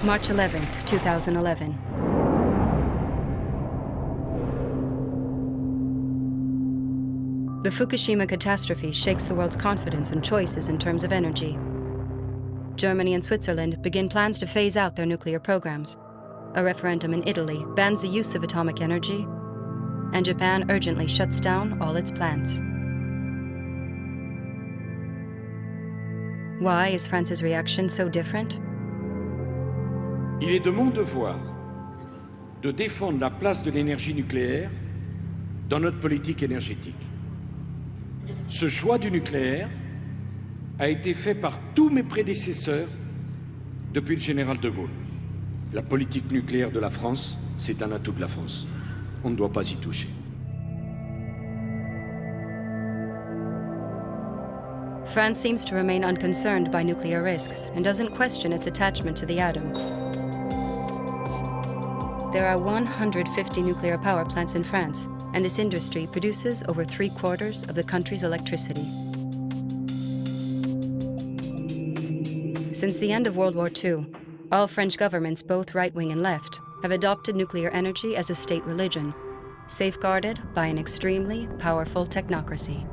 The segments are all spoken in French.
March 11th, 2011. The Fukushima catastrophe shakes the world's confidence and choices in terms of energy. Germany and Switzerland begin plans to phase out their nuclear programs. A referendum in Italy bans the use of atomic energy, and Japan urgently shuts down all its plants. Why is France's reaction so different? Il est de mon devoir de défendre la place de l'énergie nucléaire dans notre politique énergétique. Ce choix du nucléaire a été fait par tous mes prédécesseurs depuis le général de Gaulle. La politique nucléaire de la France, c'est un atout de la France. On ne doit pas y toucher. France seems to remain unconcerned by nuclear risks and doesn't question its attachment to the atom. There are 150 nuclear power plants in France, and this industry produces over 3/4 of the country's electricity. Since the end of World War II, all French governments, both right-wing and left, have adopted nuclear energy as a state religion, safeguarded by an extremely powerful technocracy.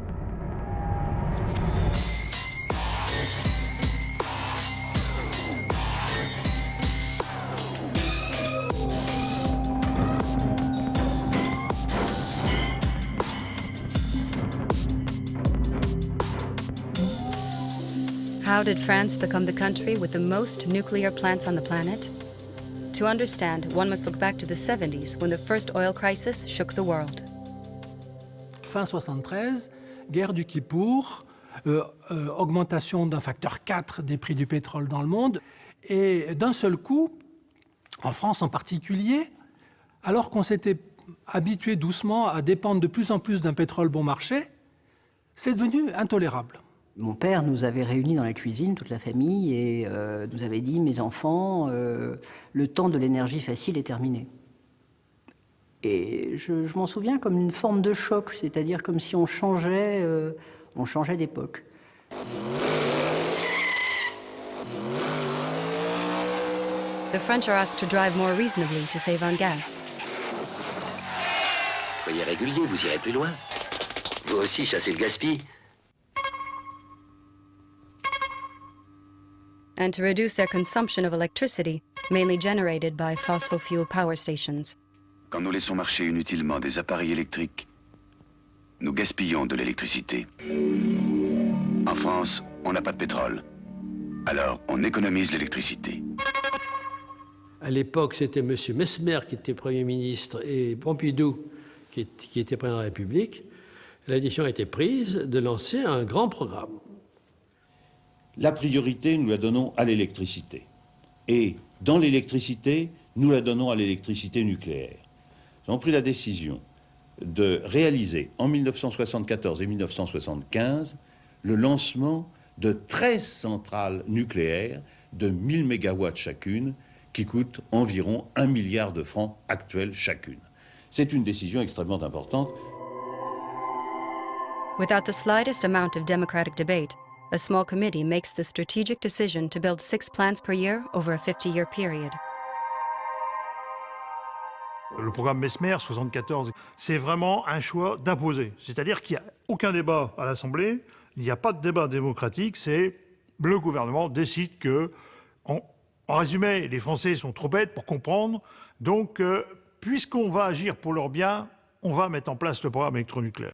How did France become the country with the most nuclear plants on the planet? To understand, one must look back to the 70s when the first oil crisis shook the world. Fin 73, guerre du Kippour, augmentation d'un facteur 4 des prix du pétrole dans le monde, et d'un seul coup, en France en particulier, alors qu'on s'était habitué doucement à dépendre de plus en plus d'un pétrole bon marché, c'est devenu intolérable. Mon père nous avait réunis dans la cuisine, toute la famille, et nous avait dit « Mes enfants, le temps de l'énergie facile est terminé ». Et je m'en souviens comme une forme de choc, c'est-à-dire comme si on changeait d'époque. The French are asked to drive more reasonably to save on gas. Soyez régulier, vous irez plus loin. Vous aussi chassez le gaspille. And to reduce their consumption of electricity, mainly generated by fossil fuel power stations. Quand nous laissons marcher inutilement des appareils électriques, nous gaspillons de l'électricité. En France, on n'a pas de pétrole. Alors, on économise l'électricité. À l'époque, c'était M. Messmer qui était Premier ministre et Pompidou qui était Président de la République. La décision a été prise de lancer un grand programme. La priorité, nous la donnons à l'électricité. Et dans l'électricité, nous la donnons à l'électricité nucléaire. Nous avons pris la décision de réaliser en 1974 et 1975 le lancement de 13 centrales nucléaires de 1000 mégawatts chacune qui coûtent environ 1 milliard de francs actuels chacune. C'est une décision extrêmement importante. Without the slightest amount of democratic debate, a small committee makes the strategic decision to build 6 plants per year over a 50-year period. Le programme Messmer 74, c'est vraiment un choix d'imposer. C'est-à-dire qu'il n'y a aucun débat à l'Assemblée, il n'y a pas de débat démocratique, c'est le gouvernement décide que, en résumé, les Français sont trop bêtes pour comprendre, donc puisqu'on va agir pour leur bien, on va mettre en place le programme électronucléaire.